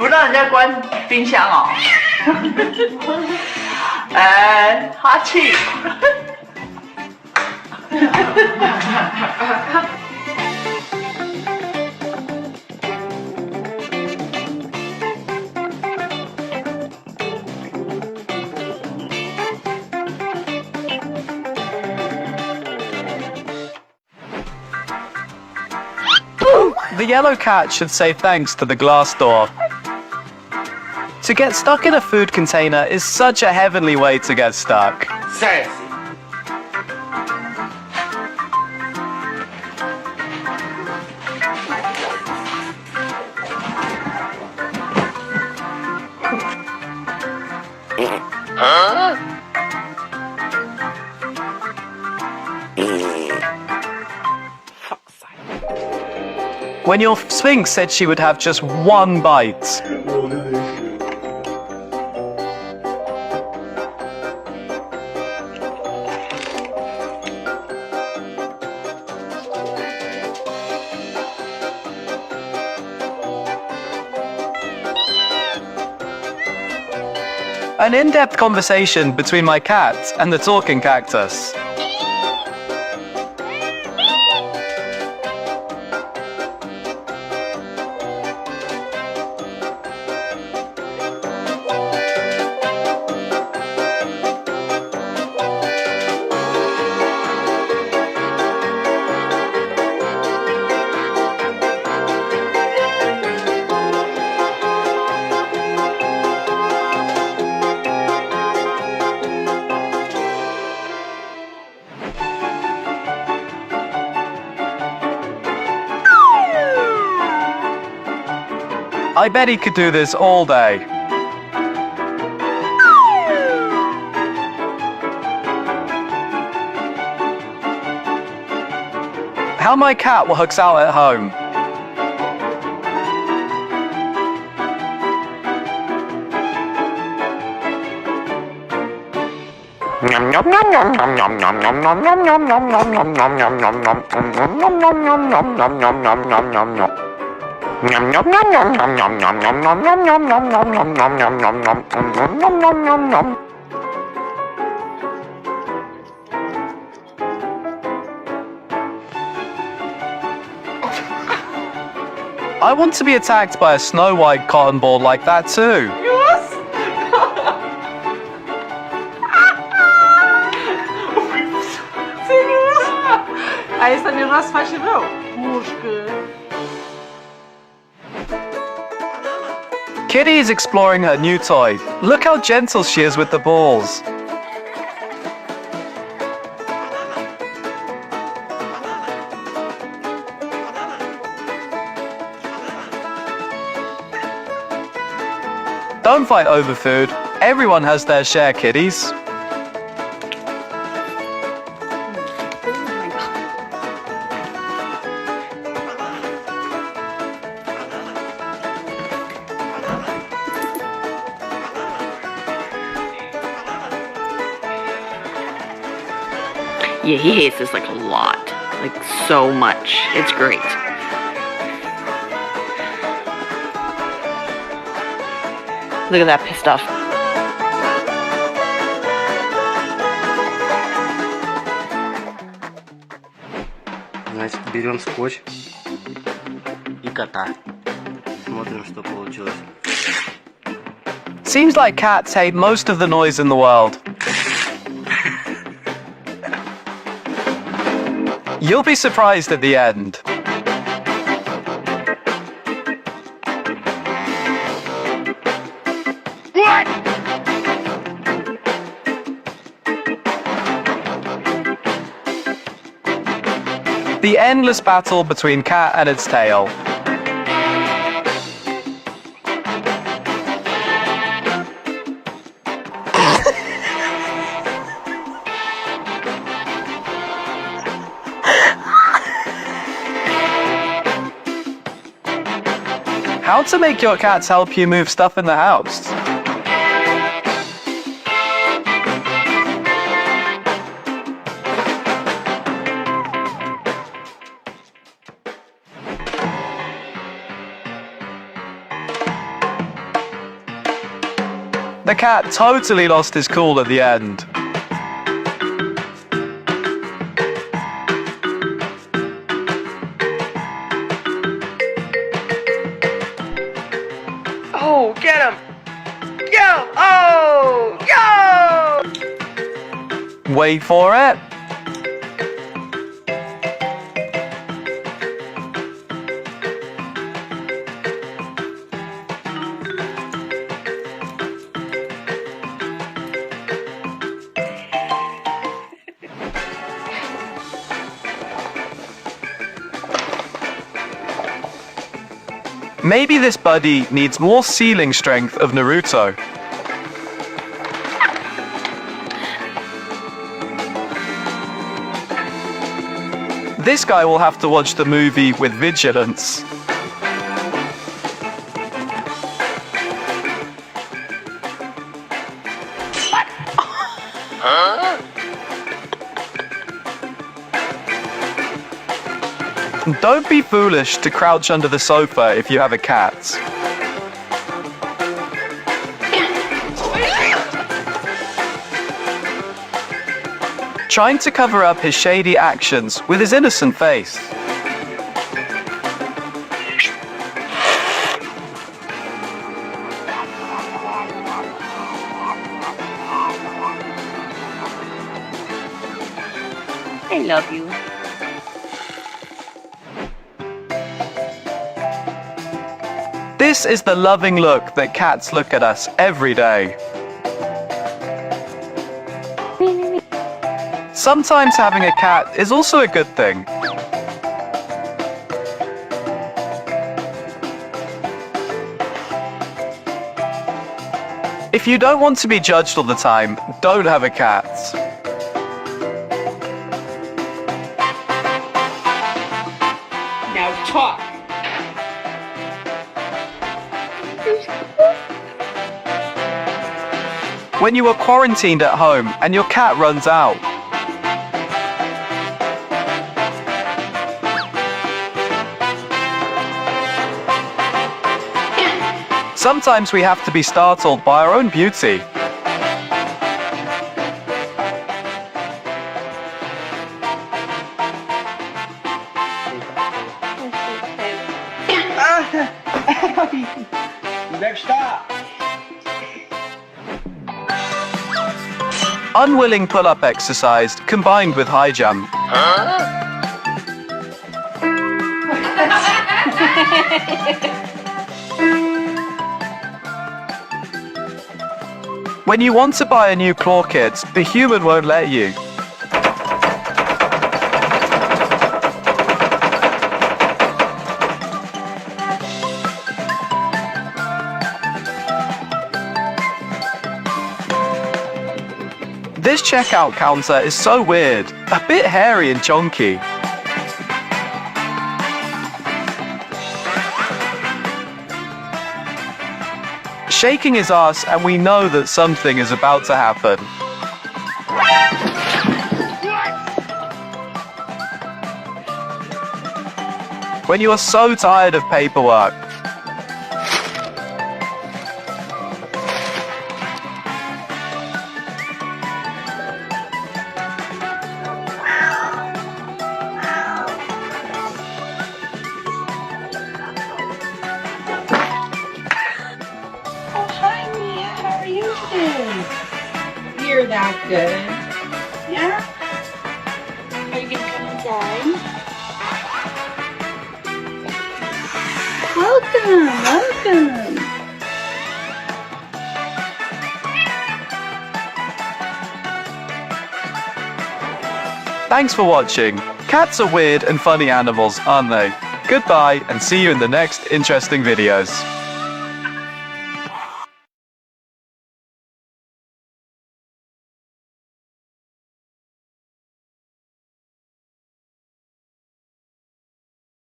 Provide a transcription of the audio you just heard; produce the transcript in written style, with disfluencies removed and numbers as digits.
不让人家关冰箱哦。哈气。The yellow cat should say thanks to the glass door. To get stuck in a food container is such a heavenly way to get stuck. Seriously. Huh? When your Sphinx said she would have just one bite. An in-depth conversation between my cat and the talking cactus. I bet he could do this all day. How my cat works out at home. I want to be attacked by a snow white cotton ball like that too. Yes. Serios? A esta nie rozpaść był. Puszkę. Kitty is exploring her new toy. Look how gentle she is with the balls. Don't fight over food. Everyone has their share, kitties. Yeah, he hates this like a lot. Like so much. It's great. Look at that pissed off. Значит, берем скотч и кота. Смотрим, что получилось. Seems like cats hate most of the noise in the world. You'll be surprised at the end. What? The endless battle between cat and its tail. How to make your cats help you move stuff in the house. The cat totally lost his cool at the end. Oh, get him! Go! Oh, go! Wait for it. Maybe this buddy needs more ceiling strength of Naruto. This guy will have to watch the movie with vigilance. Don't be foolish to crouch under the sofa if you have a cat. Trying to cover up his shady actions with his innocent face. I love you. This is the loving look that cats look at us every day. Sometimes having a cat is also a good thing. If you don't want to be judged all the time, don't have a cat. Now talk. When you are quarantined at home and your cat runs out. Sometimes we have to be startled by our own beauty. You better stop. Unwilling pull-up exercise combined with high jump. When you want to buy a new claw kit, the human won't let you. This checkout counter is so weird, a bit hairy and chunky. Shaking his ass, and we know that something is about to happen. When you are so tired of paperwork. You're that good. Yeah? Are you gonna come inside? Welcome. Thanks for watching. Cats are weird and funny animals, aren't they? Goodbye, and see you in the next interesting videos.